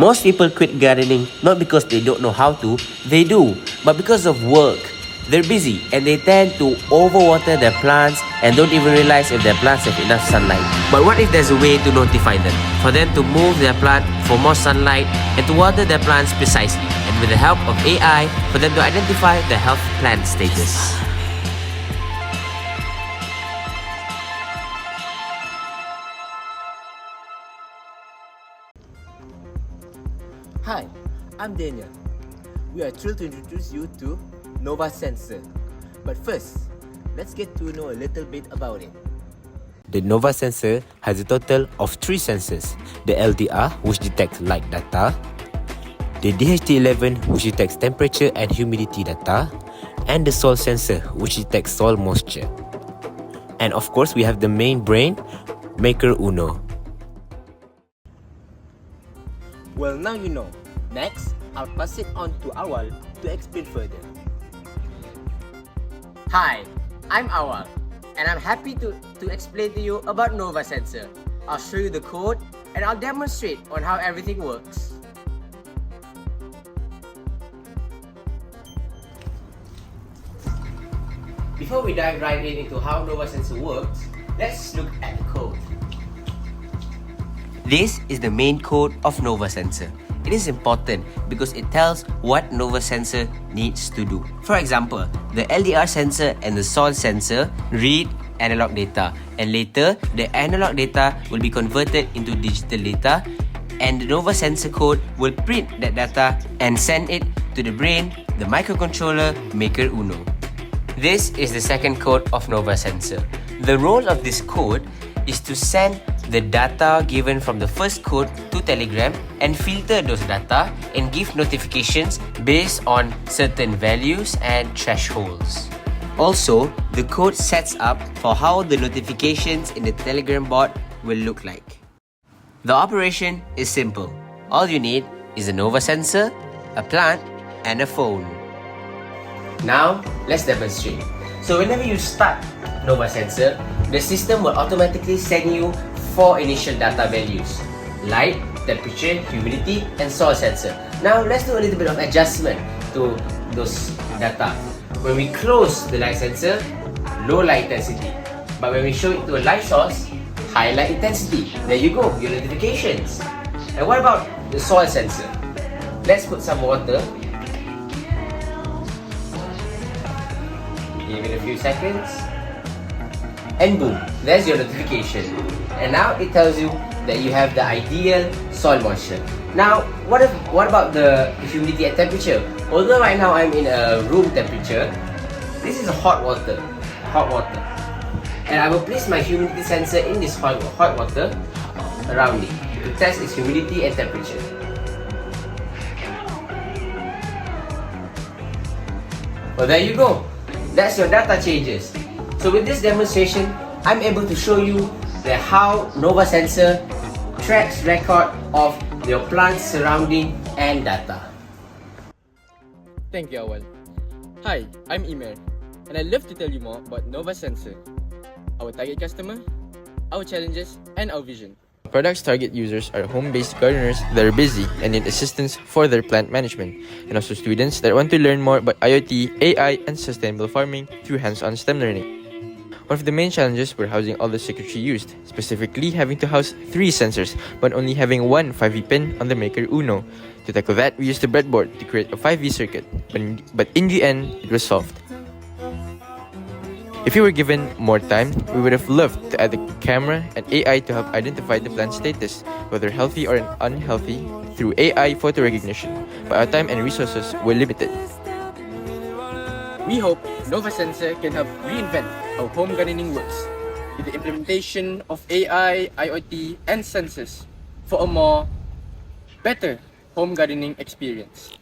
Most people quit gardening not because they don't know how to, they do, but because of work. They're busy and they tend to overwater their plants and don't even realize if their plants have enough sunlight. But what if there's a way to notify them? For them to move their plant for more sunlight and to water their plants precisely. And with the help of AI, for them to identify the health plant status. Hi, I'm Daniel. We are thrilled to introduce you to Nova Sensor. But first, let's get to know a little bit about it. The Nova sensor has a total of 3 sensors. The LDR, which detects light data, the DHT11, which detects temperature and humidity data, and the soil sensor, which detects soil moisture. And of course, we have the main brain, Maker Uno. Well, now you know. Next, I'll pass it on to Awal to explain further. Hi, I'm Awal, and I'm happy to explain to you about Nova Sensor. I'll show you the code and I'll demonstrate on how everything works. Before we dive right into how Nova Sensor works, let's look at the code. This is the main code of Nova Sensor. It is important because it tells what Nova Sensor needs to do. For example, the LDR sensor and the soil sensor read analog data, and later the analog data will be converted into digital data, and the Nova Sensor code will print that data and send it to the brain, the microcontroller Maker Uno. This is the second code of Nova Sensor. The role of this code is to send the data given from the first code to Telegram and filter those data and give notifications based on certain values and thresholds. Also, the code sets up for how the notifications in the Telegram bot will look like. The operation is simple. All you need is a Nova sensor, a plant, and a phone. Now, let's demonstrate. So whenever you start Nova Sensor, the system will automatically send you 4 initial data values: light, temperature, humidity, and soil sensor. Now let's do a little bit of adjustment to those data. When we close the light sensor, low light intensity. But when we show it to a light source, high light intensity. There you go, your notifications. And what about the soil sensor? Let's put some water. Give it a few seconds. And boom, there's your notification. And now it tells you that you have the ideal soil moisture. Now, what about the humidity and temperature? Although right now I'm in a room temperature, this is a hot water. And I will place my humidity sensor in this hot water around it to test its humidity and temperature. Well, there you go. That's your data changes. So with this demonstration, I'm able to show you how Nova Sensor tracks record of your plant's surrounding and data. Thank you, Awal. Hi, I'm Imer, and I'd love to tell you more about Nova Sensor, our target customer, our challenges, and our vision. Products target users are home-based gardeners that are busy and need assistance for their plant management, and also students that want to learn more about IoT, AI, and sustainable farming through hands-on STEM learning. One of the main challenges were housing all the circuitry used, specifically having to house 3 sensors, but only having one 5V pin on the Maker Uno. To tackle that, we used a breadboard to create a 5V circuit, but in the end, it was solved. If we were given more time, we would have loved to add the camera and AI to help identify the plant status, whether healthy or unhealthy, through AI photo recognition, but our time and resources were limited. We hope Nova Sensor can help reinvent how home gardening works with the implementation of AI, IoT, and sensors for a better home gardening experience.